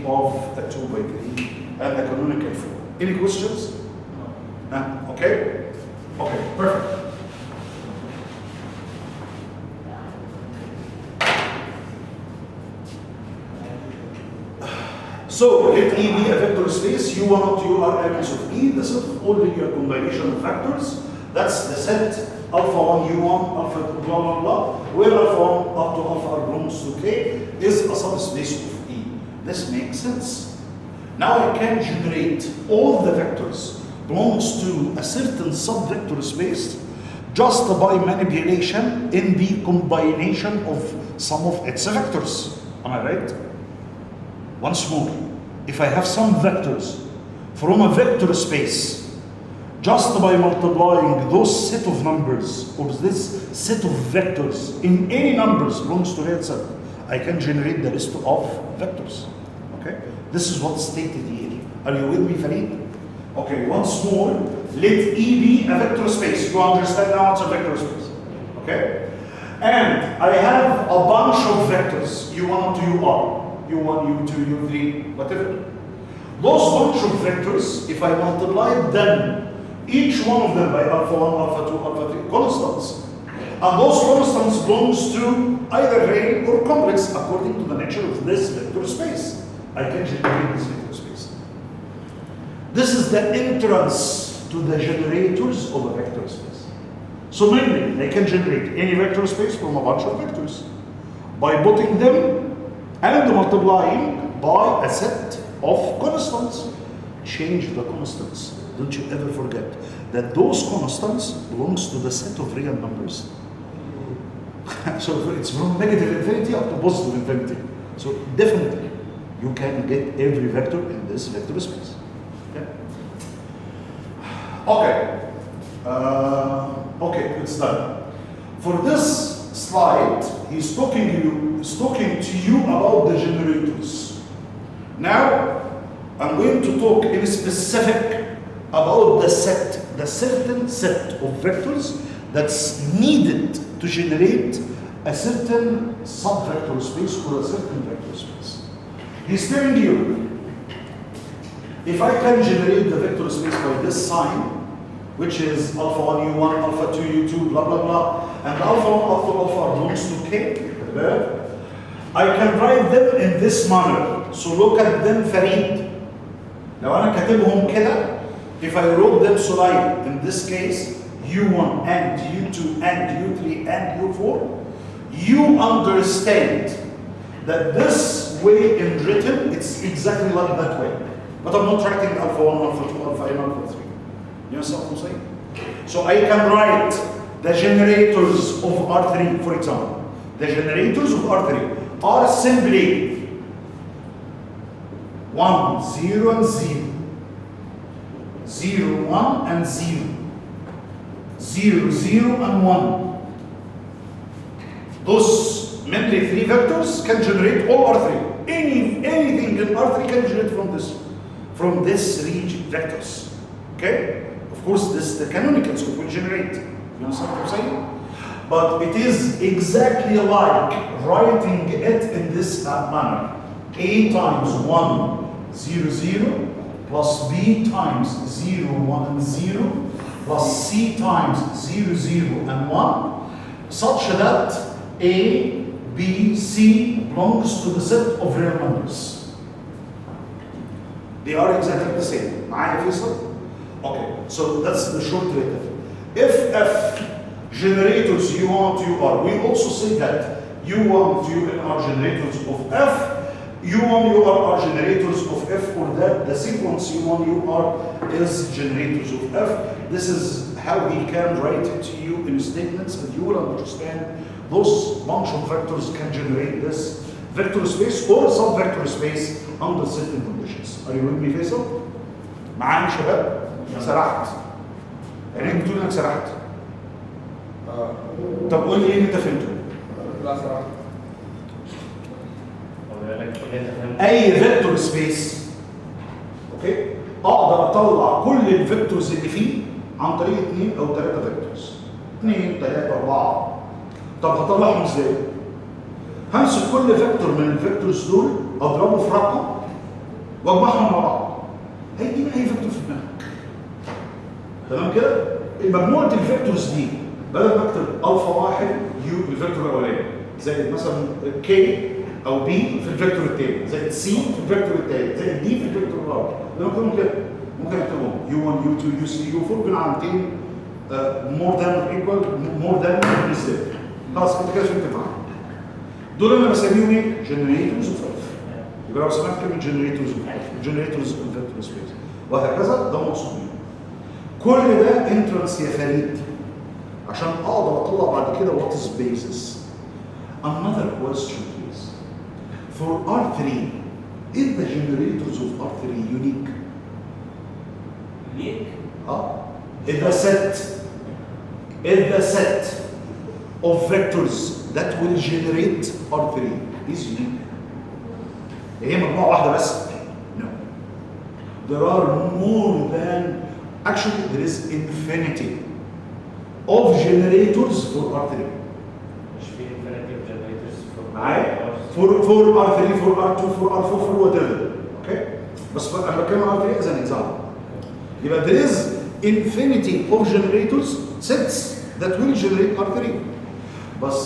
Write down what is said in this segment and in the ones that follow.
of a 2 by 3 and a canonical form. Any questions? No. Okay? Okay, perfect. So let E be a vector space, U1 up to U are elements of E, the set of all linear combination of vectors. That's the set alpha 1 U1 alpha blah blah blah, where alpha 1 up to alpha r belongs to K is a subspace of E. This makes sense. Now I can generate all the vectors belongs to a certain subvector space just by manipulation in the combination of some of its vectors. Am I right? Once more, if I have some vectors from a vector space, just by multiplying those set of numbers or this set of vectors in any numbers belongs to real set, I can generate the list of vectors. Okay? This is what's stated here. Are you with me, Farid? Okay, once more, let E be a vector space. You understand now it's a vector space. Okay? And I have a bunch of vectors, U1 to UR. U1, U2, U3, whatever. Those bunch of vectors, if I multiply them, each one of them by alpha 1, alpha 2, alpha 3, constants. And those constants belongs to either real or complex according to the nature of this vector space. I can generate this vector space. This is the entrance to the generators of a vector space. So mainly, I can generate any vector space from a bunch of vectors by putting them and multiplying by a set of constants. Change the constants. Don't you ever forget that those constants belongs to the set of real numbers. So it's from negative infinity up to positive infinity. So definitely you can get every vector in this vector space. Okay. Okay, it's done. For this slide, he's talking to you about the generators. Now, I'm going to talk in specific about the certain set of vectors that's needed to generate a certain subvector space or a certain vector space. He's telling you, if I can generate the vector space by this sign, which is alpha 1 U1, alpha 2 U2, blah blah blah, and alpha 1 alpha belongs to K, I can write them in this manner. So look at them, Farid. لو أنا كاتبهم كده, if I wrote them so like in this case, U1 and U2 and U3 and U4, you understand that this way in written, it's exactly like that way. But I'm not writing alpha 1, alpha 2, alpha n, alpha 3. You understand what I'm saying? So I can write the generators of R3, for example. The generators of R3 are simply 1, 0, and 0. 0, 1, and 0. 0, 0, and 1. Those mainly 3 vectors can generate all R3. Anything in R3 can generate from this region vectors. Okay? Of course, this the canonicals will generate. You understand what I'm saying? But it is exactly like writing it in this manner. A times 1, 0, 0, plus B times 0, 1, and 0, plus C times 0, 0, and 1, such that A, B, C belongs to the set of real numbers. They are exactly the same. معايا فيصل؟ Okay, so that's the short derivative. If F generators U1 to UR, we also say that U1 to UN are generators of F, U1 UR are generators of F, or that the sequence U1 UR is generators of F. This is how he can write it to you in statements, and you will understand those bunch of vectors can generate this vector space or subvector space under certain conditions. Are you with me, Faisal? معايا شباب؟ سرحت. يعني انت بتقول انك سرحت. طب قول لي ايه انت فهمته؟ لا سرحت. اي فيكتور سبيس اوكي اقدر اطلع كل الفيكتورز اللي فيه عن طريق 2 او 3 فيكتورز. 2 3 4. طب هطلعهم ازاي؟ همسك كل فيكتور من الفيكتورز دول اضربه في رقم واجمعهم مع بعض هيديني اي فيكتور في دماغك. تمام كده؟ مجموعه الفيكتورز دي بدل ما اكتب الفا واحد يو الفيكتور الاولاني زائد مثلا كي او بي في الفيكتور الثاني زائد سي في الفيكتور الثالث زائد دي في الفيكتور الرابع، ده ممكن كده ممكن اكتبهم يو 1 يو 2 يو 3 يو 4 بين علامتين مور ذان ايكوال مور ذان بالنسبه خلاص انت كده فهمت معايا. دول انا بسميهم ايه؟ جنريتورز اوف الفا. يبقى لو سمعت كلمه جنريتورز اوف الفا جنريتورز اوف فيكتور سبيس وهكذا ده مقصود بيه. كل ده انترنس يا فريد عشان اقدر اطلع بعد كده what is basis. Another question please. For R3, is the generators of R3 unique? Unique? Is the set of vectors that will generate R3 is unique. هي مجموعة واحدة بس؟ No. There are more than actually there is infinity of generators for R3. مش في infinity of generators for معايا؟ for R3 for R2 for R4 for whatever. Okay? بس انا بتكلم عن R3 as an example. يبقى there is infinity of generators sets that will generate R3. But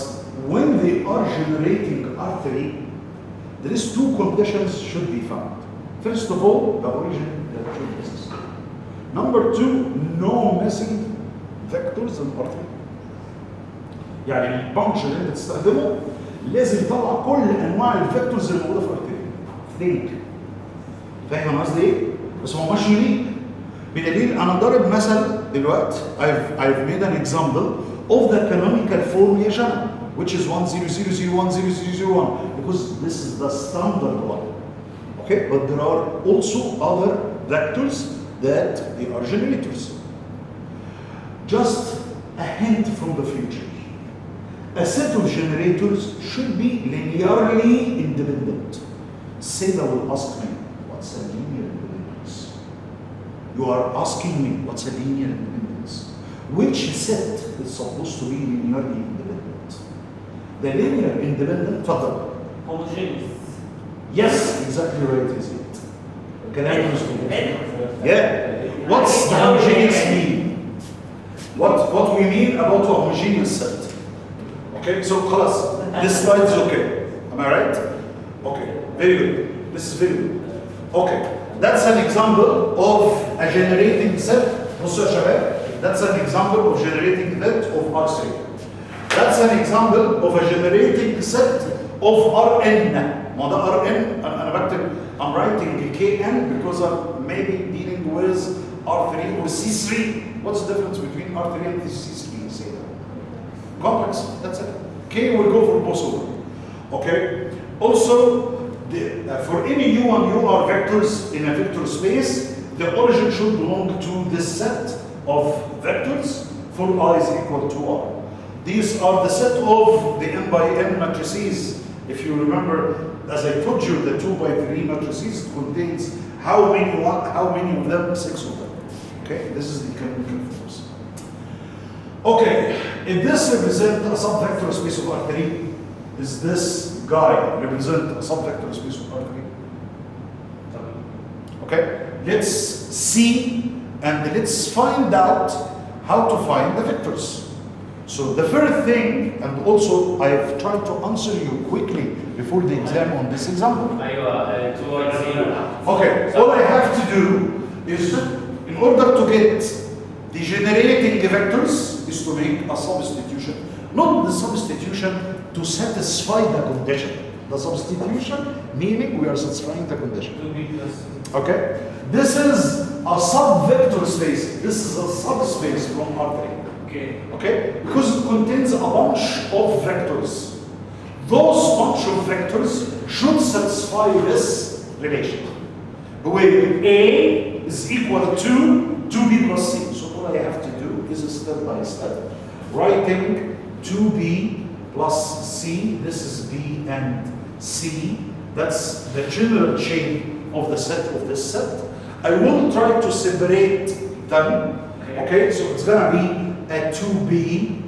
when they are generating R3, there is two conditions should be found. First of all, the origin that should exist. Number two, no missing vectors in R3. يعني البنش اللي انت تستخدمه لازم يطلع كل انواع الفيكتورز اللي موجوده في R3. think. فاهم قصدي ايه؟ بس هو مش يونيك. بدليل انا ضارب مثل دلوقتي I've made an example of the canonical form يا جماعه which is 1 0 0 0 1 0 0 0 1 because this is the standard one. Okay, but there are also other vectors that they are generators. Just a hint from the future. A set of generators should be linearly independent. Seda will ask me, what's a linear independence? You are asking me, what's a linear independence? Which set is supposed to be linearly independent? The linear independent, تفضل. homogeneous. Yes, exactly right, is it? كلام مظبوط. Yeah. What's the homogeneous mean? What we mean about a homogeneous set? Okay, so خلاص. This slide is okay. Am I right? Okay, very good. This is very good. Okay, that's an example of a generating set. بصوا يا شباب. That's an example of generating set of R3. That's an example of a generating set of Rn. ما ده Rn أنا بكتب I'm writing Kn because I'm maybe dealing with R3 or C3. What's the difference between R3 and C3? Say that. Complex. That's it. K will go for both of them. Okay. Also, for any U1 UR vectors in a vector space, the origin should belong to this set of vectors for I is equal to R. These are the set of the n by n matrices. If you remember, as I told you, the 2 by 3 matrices contains how many of them? 6 of them. Okay, this is the canonical forms. Okay, if this represents a subvector space of R3, is this guy represent a subvector space of R3? Okay, let's see and let's find out how to find the vectors. So the first thing, and also I've tried to answer you quickly before the exam on this example. Okay, all I have to do is, in order to get the generating vectors, is to make a substitution. Not the substitution to satisfy the condition. The substitution meaning we are satisfying the condition. Okay, this is a subvector space. This is a subspace from R3. Okay, because it contains a bunch of vectors. Those bunch of vectors should satisfy this relation, where A is equal to 2B plus C. So all I have to do is step by step, writing 2B plus C. This is B and C. That's the general chain of the set of this set. I will try to separate them. Okay, so it's gonna be a 2B,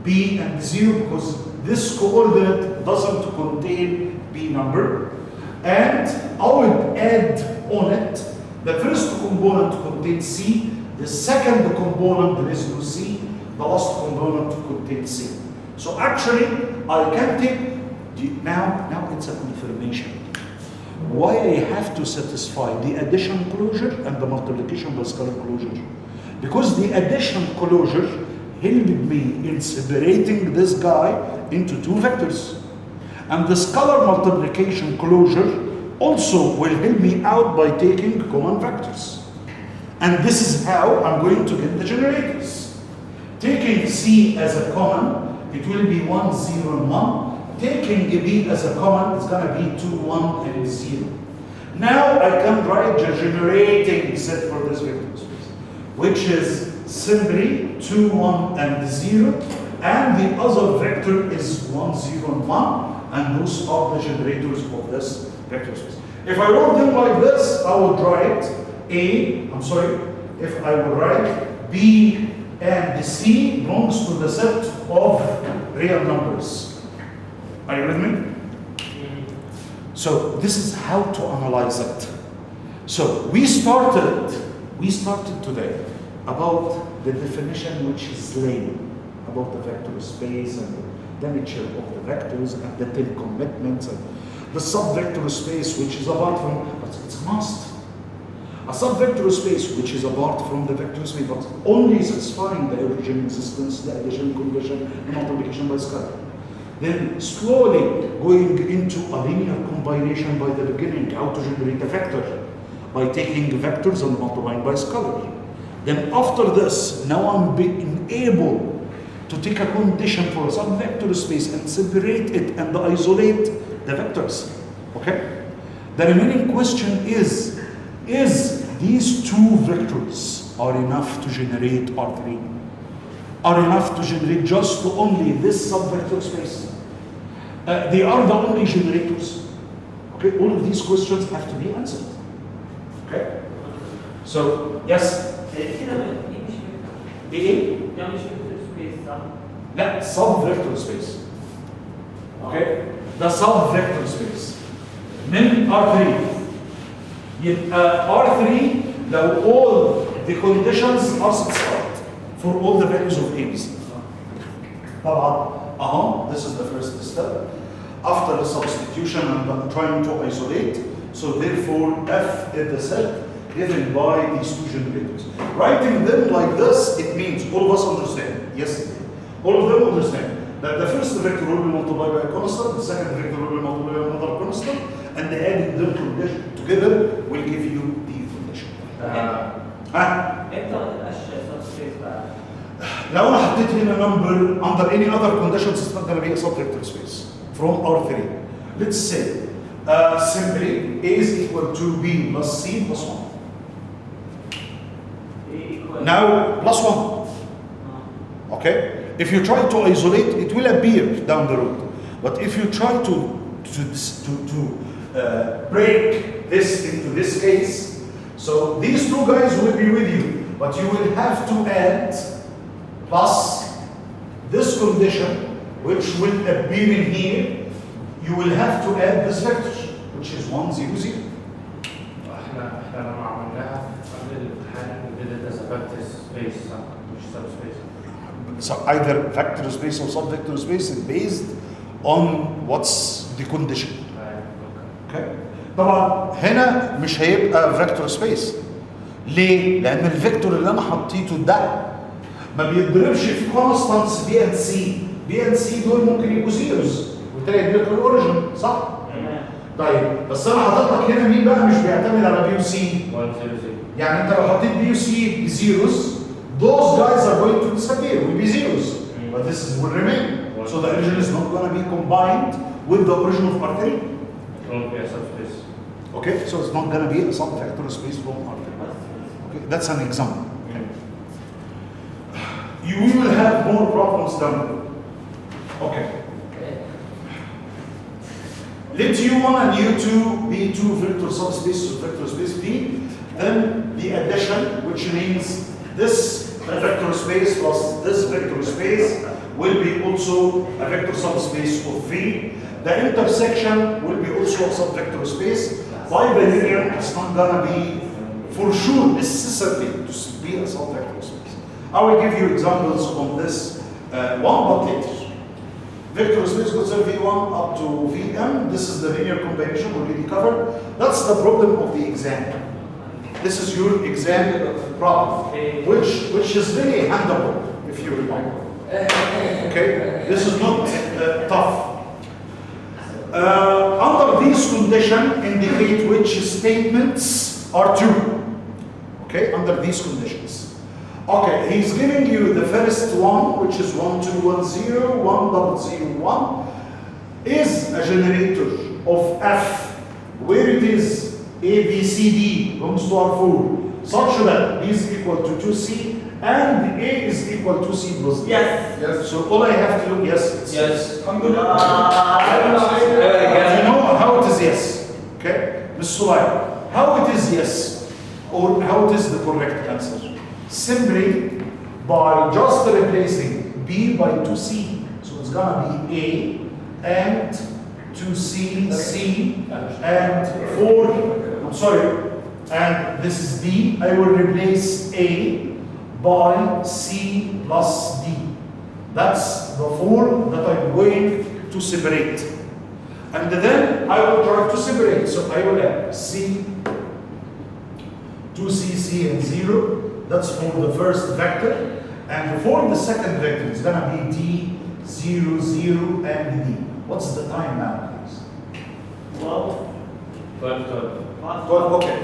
B and 0 because this coordinate doesn't contain B number. And I would add on it. The first component contains C, the second component there is no C, the last component contains C. So actually, I can take, now it's a confirmation. Why I have to satisfy the addition closure and the multiplication by scalar closure? Because the addition closure helped me in separating this guy into two vectors. And the scalar multiplication closure also will help me out by taking common vectors. And this is how I'm going to get the generators. Taking C as a common, it will be 1, 0, and 1. Taking B as a common, it's going to be 2, 1, and 0. Now I can write the generating set for this vector space, which is simply 2, 1, and 0. And the other vector is 1, 0, and 1. And those are the generators of this vector space. If I wrote them like this, I would write if I would write B and C belongs to the set of real numbers. Are you with me? So this is how to analyze it. So we started today about the definition which is laid about the vector space and the nature of the vectors and the 10 commitments and the subvector space which is apart from, but it's a must. A subvector space which is apart from the vector space, but only satisfying the origin existence, the addition condition, the multiplication by scalar. Then slowly going into a linear combination by the beginning, how to generate a vector by taking vectors and multiplying by scalar. Then after this, now I'm being able to take a condition for a subvector space and separate it and isolate the vectors. Okay? The remaining question is these two vectors are enough to generate R3? Are enough to generate just only this subvector space? They are the only generators. Okay? All of these questions have to be answered. Okay? So, yes? لا sub-vector space. Okay? The sub-vector space من R3. R3 لو all the conditions are satisfied for all the values of A, B, C. طبعا this is the first step. After the substitution I'm trying to isolate. So therefore F is the set given by these two generators. Writing them like this, it means all of us understand. Yes, all of them understand that the first vector will be multiplied by a constant, the second vector will be multiplied by another constant, and the adding them together will give you the condition. لو انا حطيت هنا number under any other conditions, it's not going to be a subvector space from R3. Let's say simply A is equal to B plus C plus 1. Now plus 1. Okay? If you try to isolate, it will appear down the road. But if you try to break this into this case, so these two guys will be with you, but you will have to add plus this condition, which will appear in here. You will have to add this vector, which is 1, 0, 0. احنا لما عملناها قبل الامتحان we did it as a vector space مش subspace. So either vector space or subvector space is based on what's the condition. Okay. طبعا هنا مش هيبقى vector space. ليه؟ لأن الفيكتور اللي أنا حطيته ده ما بيتضربش في constants B and C. B and C دول ممكن يبقوا zeros وبالتالي يديلك الاوريجن صح؟ طيب بس أنا حاطط لك هنا مين بقى مش بيعتمد على B و C. يعني أنت لو حطيت B و C zeros, those guys are going to disappear, will be zeros. But this will remain. So the origin is not going to be combined with the origin of R3. It won't be a subspace. Okay, so it's not going to be a subvector space from R3. Okay, that's an example. Okay. You will have more problems down the road. Okay. Let U1 and U2 be two vector subspaces of vector space V. Then the addition, which means this vector space plus this vector space will be also a vector subspace of V. The intersection will be also a subvector space. bilinear, it's not gonna be for sure necessarily to be a subvector space. I will give you examples on this one, but later. Vector space consider V1 up to Vm. This is the linear combination already covered. That's the problem of the exam. This is your exam problem, which is very handleable, if you remember. Okay, this is not tough. Under these conditions, indicate which statements are true. Okay, under these conditions. Okay, he's giving you the first one, which is 1210, 1001, is a generator of F, where it is A, B, C, D, belongs to R4, such that B is equal to 2C, and A is equal to C plus D. Yes. Yes. So all I have to do, yes, it's Yes. You know how it is yes. Okay? Ms. Sulay, how it is yes, or how it is the correct answer? Simply by just replacing B by 2C. So it's gonna be A and 2C, C, and 4, I'm sorry, and this is D. I will replace A by C plus D. That's the 4 that I'm going to separate. And then I will try to separate. So I will have C, 2C, C, and 0. That's for the first vector. And for the second vector, it's going to be D, 0, 0, and D. What's the time now, please? 12. 12, okay.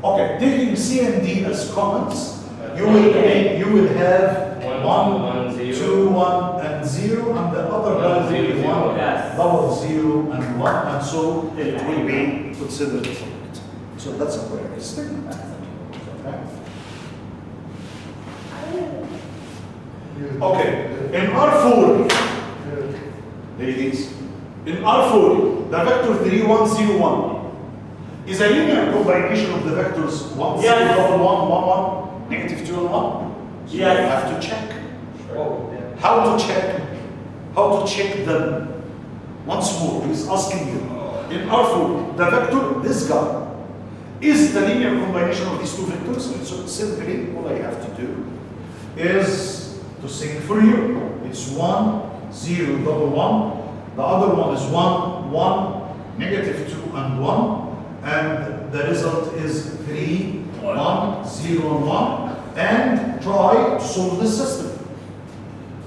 Okay, taking C and D as comments, you will have 1, 2, 1, and 0, and the other guy will be 1, Yes. double 0, and 1, and so it will be considered correct. So that's a correct statement. Okay. Okay, in R4, ladies, in R4, the vector 3, 1, 0, 1 is a linear combination of the vectors 1, 0, Yes. double 1, 1, 1, negative 2, and 1. So Yes. you have to check. How to check? How to check them? Once more, he's asking you. In R4, the vector, this guy, is the linear combination of these two vectors. So simply, all I have to do is to sing for you. It's 1, 0, double 1. The other one is 1, 1, negative 2, and 1. And the result is 3, 1, 0, and 1. And try to solve this system.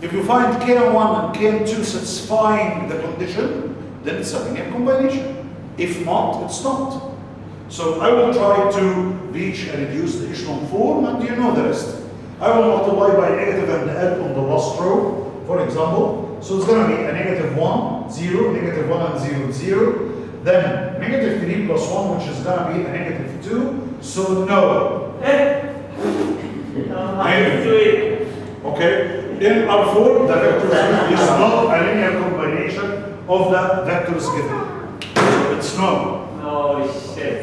If you find K1 and K2 satisfying the condition, then it's a linear combination. If not, it's not. So I will try to reach and reduce the echelon form, and you know the rest. I will multiply by negative and add on the last row, for example. So it's going to be a negative 1, 0, negative 1, and 0, 0. Then negative 3 plus 1, which is going to be a negative 2. So no. Okay. In R4, the vector space is not a linear combination of the vectors given. So it's no. Oh shit.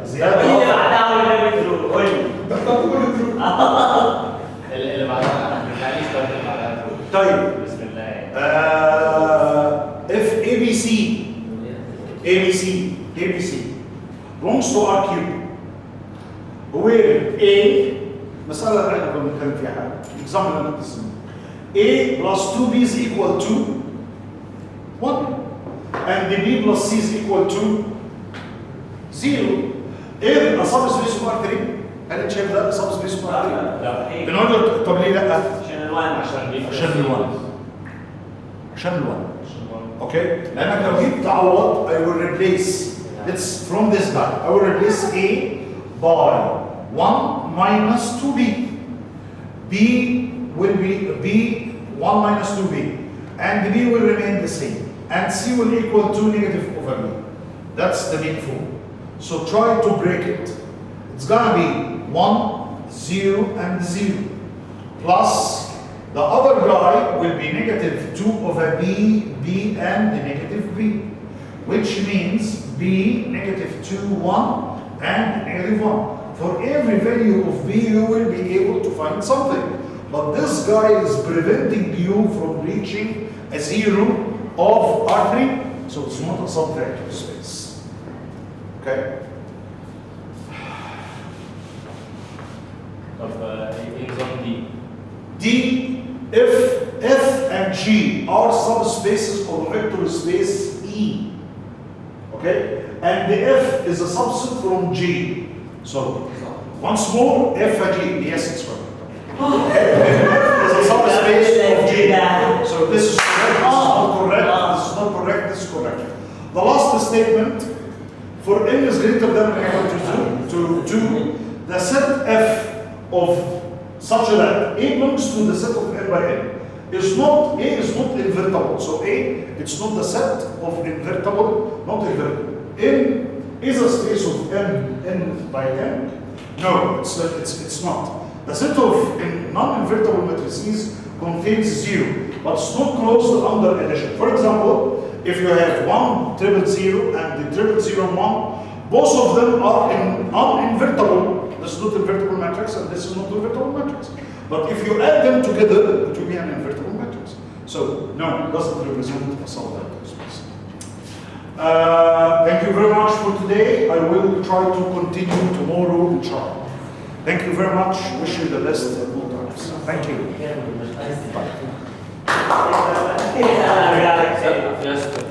زيادة اللي بعدها ولا بترو قول لي. اللي بعدها معلش اللي بعدها. طيب. بسم الله. If ABC belongs to R cube, where A مسألة اللي احنا كنا بنتكلم فيها حاجة. Example اللي بنقسمه. A plus 2B is equal to 1. And the B plus C is equal to 0. If a subspace of R3, هل انت شايف ده subspace of R3؟ لا. بنقول طب ليه لا؟ عشان الوان. عشان الوان. Okay? لأنك لو جيت تعوض, I will replace, it's from this guy, I will replace A by 1 minus 2B. B will be B 1 minus 2B. And B will remain the same. And C will equal to negative over B. That's the main form. So try to break it. It's gonna be 1, 0, and 0. Plus the other guy will be negative 2 over B, B, and negative B. Which means B, negative 2, 1, and negative 1. For every value of B, you will be able to find something. But this guy is preventing you from reaching a zero of R3, so it's not a subvector space. Okay? ends on D. D, if F and G are subspaces of vector space E. Okay? And the F is a subset from G. So, once more, F and G. Yes, it's correct. F is a subspace of G. So this is correct, this is not correct, this is not correct, this is correct. The last statement, for n is greater than or equal to 2, the set F of such that A belongs to the set of n by n is not, A is not invertible. So A, it's not the set of invertible, not invertible. N is a space of n by n. No, it's not. The set of non-invertible matrices contains 0, but it's not closed under addition. For example, if you have 1, 0, 0, and the 0, 0, 1, both of them are uninvertible. This is not invertible matrix, and this is not invertible matrix. But if you add them together, it will be an invertible matrix. So, no, it doesn't represent a subvector space. Thank you very much for today. I will try to continue tomorrow in sharp. Thank you very much. Wish you the best at all times. Thank you. Yeah, Just